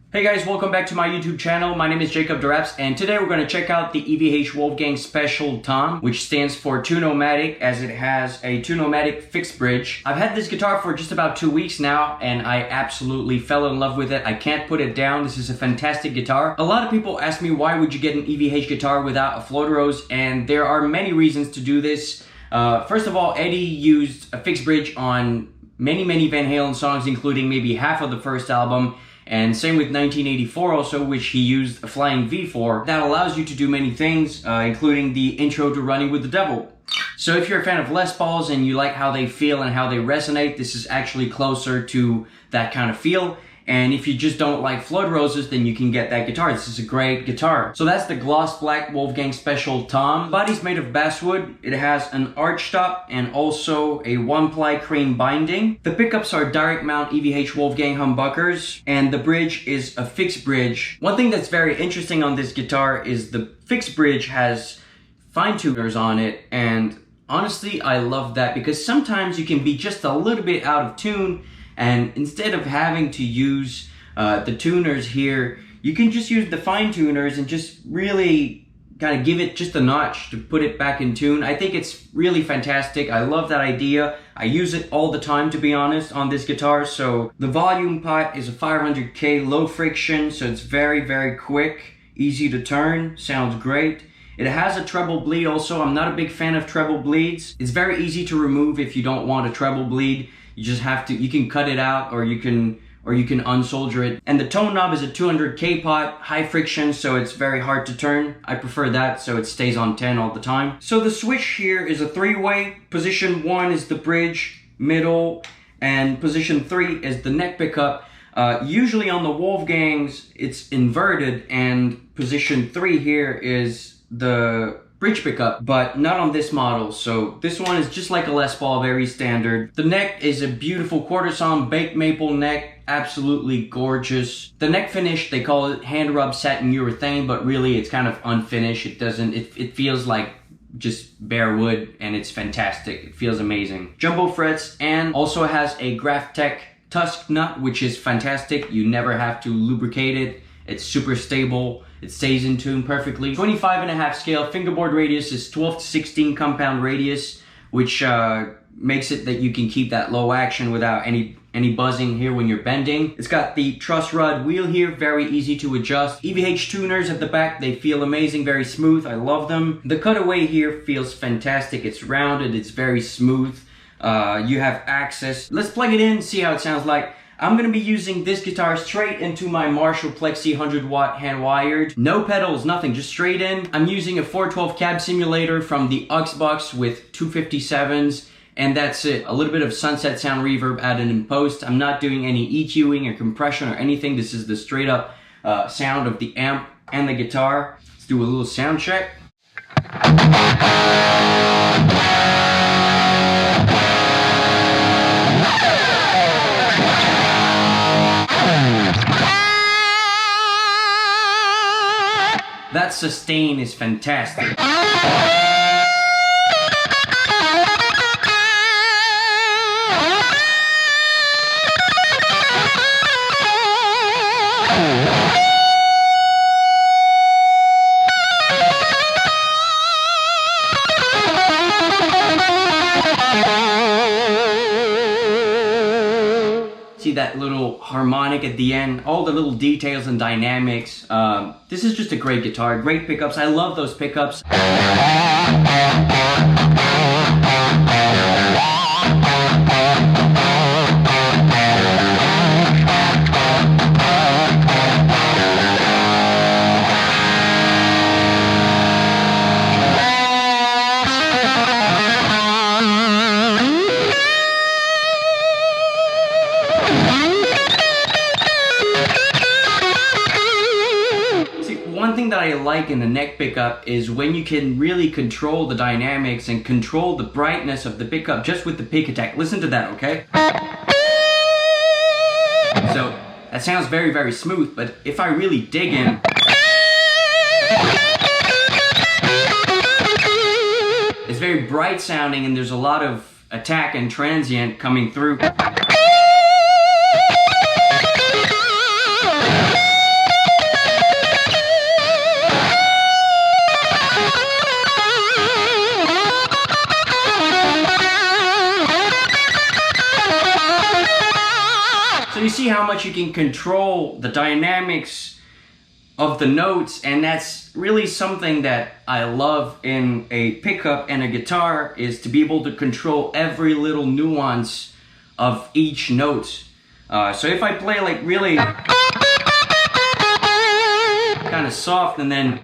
Hey guys, welcome back to my YouTube channel. My name is Deraps, and today we're going to check out the EVH Wolfgang Special T.O.M, which stands for Matic, as it has a Matic fixed bridge. I've had this guitar for just about 2 weeks now, and I absolutely fell in love with it. I can't put it down. This is a fantastic guitar. A lot of people ask me, why would you get an EVH guitar without a float rose? And there are many reasons to do this. First of all, Eddie used a fixed bridge on many Van Halen songs, including maybe half of the first album. And same with 1984 also, which he used a flying V for. That allows you to do many things, including the intro to Running with the Devil. So if you're a fan of Les Pauls and you like how they feel and how they resonate, this is actually closer to that kind of feel. And if you just don't like float roses, then you can get that guitar. This is a great guitar. So that's the gloss black Wolfgang Special T.O.M. Body's made of basswood. It has an arch top and also a one-ply crane binding. The pickups are direct mount EVH Wolfgang humbuckers, and the bridge is a fixed bridge. One thing that's very interesting on this guitar is the fixed bridge has fine tuners on it, and honestly, I love that because sometimes you can be just a little bit out of tune. And instead of having to use the tuners here, you can just use the fine tuners and just really kind of give it just a notch to put it back in tune. I think it's really fantastic. I love that idea. I use it all the time, to be honest, on this guitar. So the volume pot is a 500K low friction, so it's very quick, easy to turn, sounds great. It has a treble bleed also. I'm not a big fan of treble bleeds. It's very easy to remove if you don't want a treble bleed. You just have to, you can cut it out, or you can unsolder it. And the tone knob is a 200K pot, high friction, so it's very hard to turn. I prefer that, so it stays on 10 all the time. So the switch here is a 3-way. Position 1 is the bridge, middle, and position 3 is the neck pickup. Usually on the Wolfgangs, it's inverted, and position 3 here is the bridge pickup, but not on this model. So this one is just like a Les Paul, very standard. The neck is a beautiful quarter-sawn baked maple neck, absolutely gorgeous. The neck finish, they call it hand rub satin urethane, but really it's kind of unfinished. It feels like just bare wood, and it's fantastic. It feels amazing. Jumbo frets, and also has a Graphtec tusk nut, which is fantastic. You never have to lubricate it. It's super stable. It stays in tune perfectly. 25.5 scale. Fingerboard radius is 12 to 16 compound radius, which makes it that you can keep that low action without any buzzing here when you're bending. It's got the truss rod wheel here, very easy to adjust. EVH tuners at the back, they feel amazing, very smooth. I love them. The cutaway here feels fantastic. It's rounded, it's very smooth. You have access. Let's plug it in, see how it sounds like. I'm going to be using this guitar straight into my Marshall Plexi 100-watt hand-wired. No pedals, nothing, just straight in. I'm using a 412 cab simulator from the Uxbox with 257s, and that's it. A little bit of sunset sound reverb added in post. I'm not doing any EQing or compression or anything. This is the straight up sound of the amp and the guitar. Let's do a little sound check. That sustain is fantastic. See that little harmonic at the end, all the little details and dynamics. This is just a great guitar, great pickups. I love those pickups. One thing that I like in the neck pickup is when you can really control the dynamics and control the brightness of the pickup just with the pick attack. Listen to that, okay? So that sounds very smooth, but if I really dig in, it's very bright sounding, and there's a lot of attack and transient coming through. how much you can control the dynamics of the notes, and that's really something that I love in a pickup and a guitar, is to be able to control every little nuance of each note. So if I play like really kind of soft and then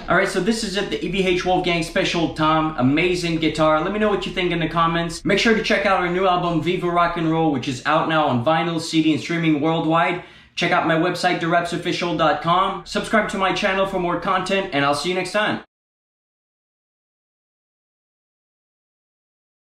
Alright, so this is it, the EVH Wolfgang Special Tom. Amazing guitar. Let me know what you think in the comments. Make sure to check out our new album, Viva Rock and Roll, which is out now on vinyl, CD, and streaming worldwide. Check out my website, derapsofficial.com. Subscribe to my channel for more content, and I'll see you next time.